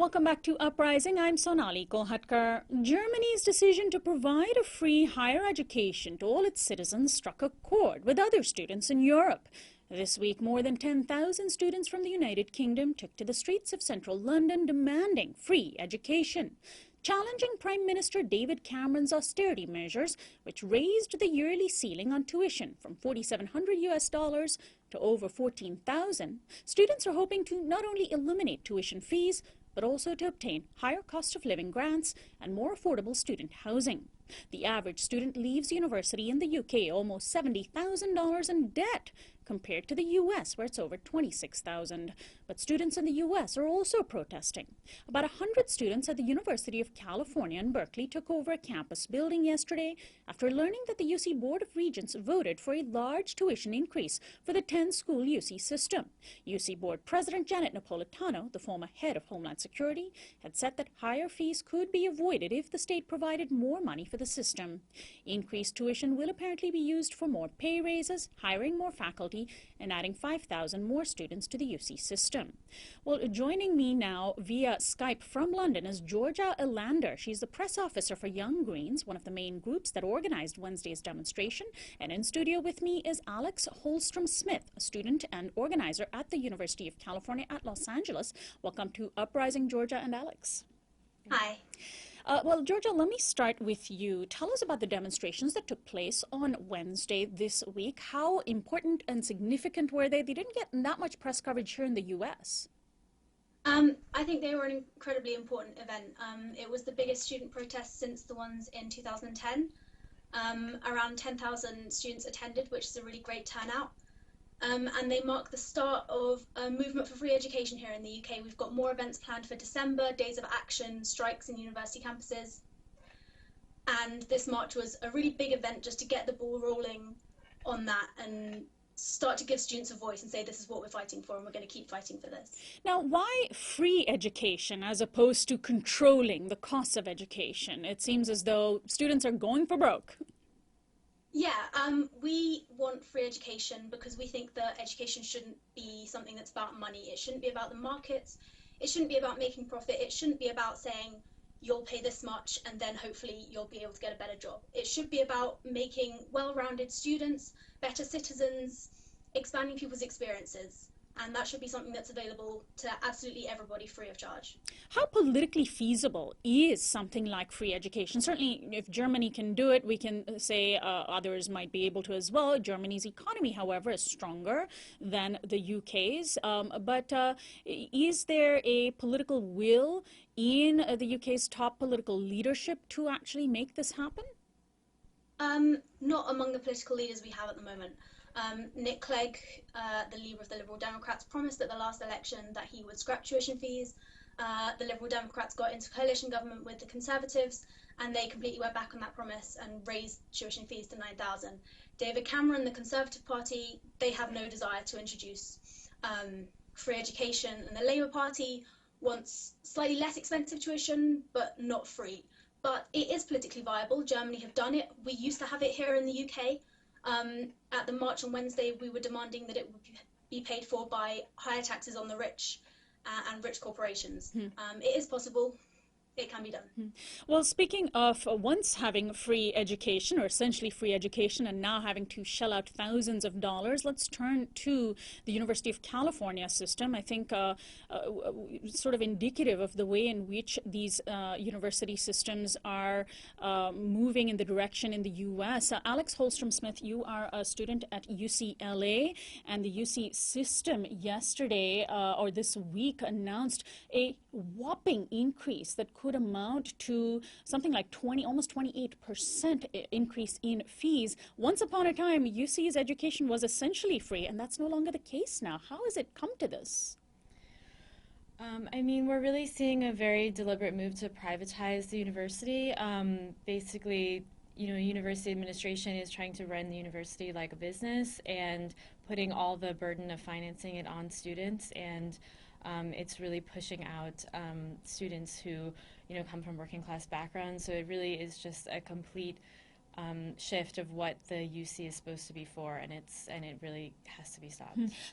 Welcome back to Uprising. I'm Sonali Kolhatkar. Germany's decision to provide a free higher education to all its citizens struck a chord with other students in Europe. This week, more than 10,000 students from the United Kingdom took to the streets of central London demanding free education, challenging Prime Minister David Cameron's austerity measures, which raised the yearly ceiling on tuition from $4,700 to over $14,000. Students are hoping to not only eliminate tuition fees, but also to obtain higher cost of living grants and more affordable student housing. The average student leaves university in the UK almost $70,000 in debt, compared to the US, where it's over $26,000. But students in the US are also protesting. About 100 students at the University of California in Berkeley took over a campus building yesterday after learning that the UC Board of Regents voted for a large tuition increase for the 10-school UC system. UC Board President Janet Napolitano, the former head of Homeland Security, had said that higher fees could be avoided if the state provided more money for the system. Increased tuition will apparently be used for more pay raises, hiring more faculty, and adding 5,000 more students to the UC system. Well, joining me now via Skype from London is Georgia Elander. She's the press officer for Young Greens, one of the main groups that organized Wednesday's demonstration. And in studio with me is Alex Holstrom-Smith, a student and organizer at the University of California at Los Angeles. Welcome to Uprising, Georgia and Alex. Hi. Well, Georgia, let me start with you. Tell us about the demonstrations that took place on Wednesday this week. How important and significant were they? They didn't get that much press coverage here in the U.S. I think they were an incredibly important event. It was the biggest student protest since the ones in 2010. Around 10,000 students attended, which is a really great turnout. And they mark the start of a movement for free education here in the UK. We've got more events planned for December, days of action, strikes in university campuses. And this march was a really big event just to get the ball rolling on that and start to give students a voice and say this is what we're fighting for and we're going to keep fighting for this. Now, why free education as opposed to controlling the costs of education? It seems as though students are going for broke. Yeah, we want free education because we think that education shouldn't be something that's about money. It shouldn't be about the markets. It shouldn't be about making profit. It shouldn't be about saying you'll pay this much and then hopefully you'll be able to get a better job. It should be about making well-rounded students, better citizens, expanding people's experiences. And that should be something that's available to absolutely everybody free of charge. How politically feasible is something like free education? Certainly, if Germany can do it, we can say others might be able to as well. Germany's economy, however, is stronger than the UK's. But is there a political will in the UK's top political leadership to actually make this happen? Not among the political leaders we have at the moment. Nick Clegg, the leader of the Liberal Democrats, promised at the last election that he would scrap tuition fees. The Liberal Democrats got into coalition government with the Conservatives and they completely went back on that promise and raised tuition fees to 9,000. David Cameron, the Conservative Party, they have no desire to introduce free education, and the Labour Party wants slightly less expensive tuition but not free. But it is politically viable. Germany have done it. We used to have it here in the UK. At the march on Wednesday, we were demanding that it would be paid for by higher taxes on the rich and rich corporations. It is possible. It can be done. Well, speaking of once having free education, or essentially free education, and now having to shell out thousands of dollars, let's turn to the University of California system. I think sort of indicative of the way in which these university systems are moving in the direction in the U.S. Alex Holstrom-Smith, you are a student at UCLA, and the UC system yesterday or this week announced a whopping increase that could amount to something like almost 28% increase in fees. Once upon a time, UC's education was essentially free, and that's no longer the case now. How has it come to this? I mean, we're really seeing a very deliberate move to privatize the university. Basically, university administration is trying to run the university like a business and putting all the burden of financing it on students, and it's really pushing out students who, come from working class backgrounds. So it really is just a complete shift of what the UC is supposed to be for, and it really has to be stopped.